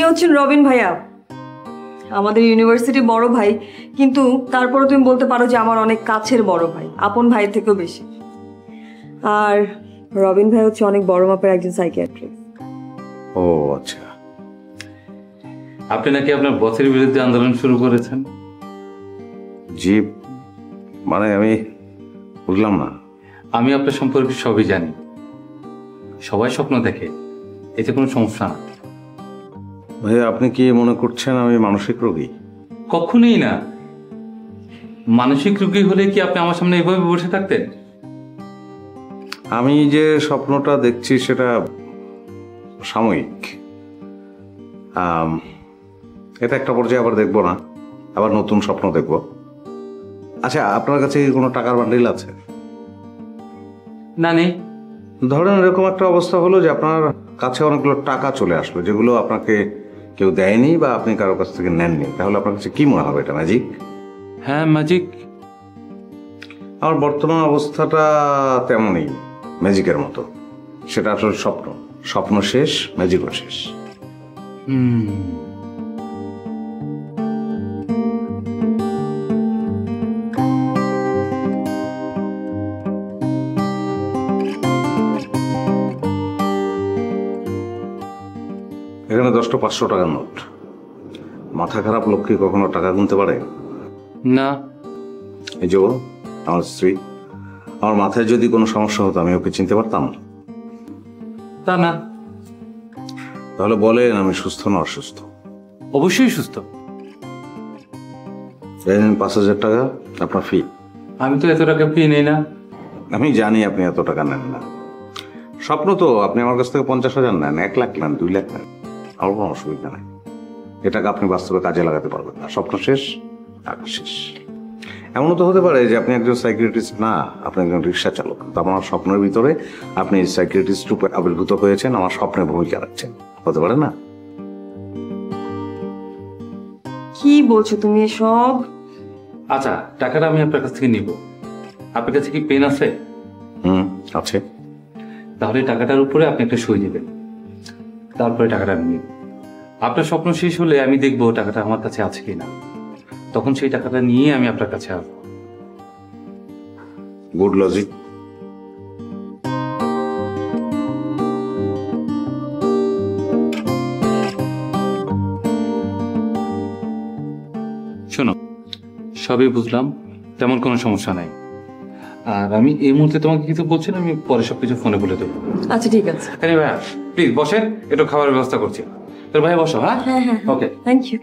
হচ্ছেন রবিন ভাইয়া, আমাদের ইউনিভার্সিটি বড় ভাই, কিন্তু তারপরে তুমি বলতে পারো যে আমার অনেক কাছের বড় ভাই, আপন ভাই থেকেও বেশি। আর রবিন ভাই হচ্ছে অনেক বড় মাপের একজন সাইকিয়াট্রিস্ট। ও আচ্ছা, আপনি নাকি আপনার বসের বিরুদ্ধে আন্দোলন শুরু করেছেন? জি, মানে আমি বুঝলাম না। আমি আপনার সম্পর্কে সবই জানি। সবাই স্বপ্ন দেখে, এতে কোনো সমস্যা না। ভাই, আপনি কি মনে করছেন আমি মানসিক রোগী? কখনোই না। মানসিক রোগী হলে কি আপনি আমার সামনে এভাবে বসে থাকতেন? আমি যে স্বপ্নটা দেখছি সেটা সাময়িক। এটা একটা পর্যায়ে আবার দেখবো না, আবার নতুন স্বপ্ন দেখব। আচ্ছা, আপনার কাছে কি কোনো টাকার বান্ডিল আছে? না, নেই। ধরেন এরকম একটা অবস্থা হলো যে আপনার কাছে অনেকগুলো টাকা চলে আসলো, যেগুলো আপনাকে কেউ দেয়নি বা আপনি কারো কাছ থেকে নেননি, তাহলে আপনার কাছে কি মনে হবে? এটা ম্যাজিক? হ্যাঁ, ম্যাজিক। আমার বর্তমান অবস্থাটা তেমনই, ম্যাজিকের মতো। সেটা আসলে স্বপ্ন, স্বপ্ন শেষ, ম্যাজিকও শেষ। এখানে 10টা 500 টাকার নোট। মাথা খারাপ লোক কি কখনো টাকা গুনতে পারে? না। এই যে আমার স্ত্রী, আমার মাথায় যদি কোনো সমস্যা হতো আমি ওকে চিনতে পারতাম? তা না। তাহলে বলেন আমি সুস্থ না অসুস্থ? অবশ্যই সুস্থ। 5,000 টাকা আপনার ফি। আমি তো এত টাকা ফি নেই না। আমি জানি আপনি এত টাকা নেন না। স্বপ্ন তো আপনি আমার কাছ থেকে 50,000 নেন, 1 লাখ নেন, 2 লাখ নেন, আমার কোনো অসুবিধা নেই। এ টাকা আপনি বাস্তবে কাজে লাগাতে পারবেন না। স্বপ্ন শেষ, টাকা শেষ। এমনও তো হতে পারে যে আপনি একজন সাইকিয়াট্রিস্ট না, আপনি একজন রিক্সা চালক। তো আমার স্বপ্নের ভিতরে আপনি সাইকিয়াট্রিস্ট রূপে আবির্ভূত হয়েছেন, আমার স্বপ্নে ভূমিকা রাখছেন। হতে পারে না? কি বলছো তুমি এসব? আচ্ছা, টাকাটা আমি আপনার কাছ থেকে নিব। আপনার কাছে কি পেন আছে? আছে। তাহলে টাকাটার উপরে আপনি একটা সই দিবেন, তারপরে টাকাটা আমি নিব। আপনার স্বপ্ন শেষ হলে আমি দেখবো টাকাটা আমার কাছে আছে কিনা, তখন সেই টাকাটা নিয়ে আমি আপনার কাছে আসবো। Good logic. শোনো, সবই বুঝলাম, তেমন কোনো সমস্যা নাই। আর আমি এই মুহূর্তে তোমাকে কিছু বলছি না, আমি পরে সবকিছু ফোনে বলে দেবো। আচ্ছা ঠিক আছে। ভাইয়া প্লিজ বসেন, একটু খাবারের ব্যবস্থা করছি। তোর ভাই বসো। হ্যাঁ, হ্যাঁ হ্যাঁ, ওকে, থ্যাংক ইউ।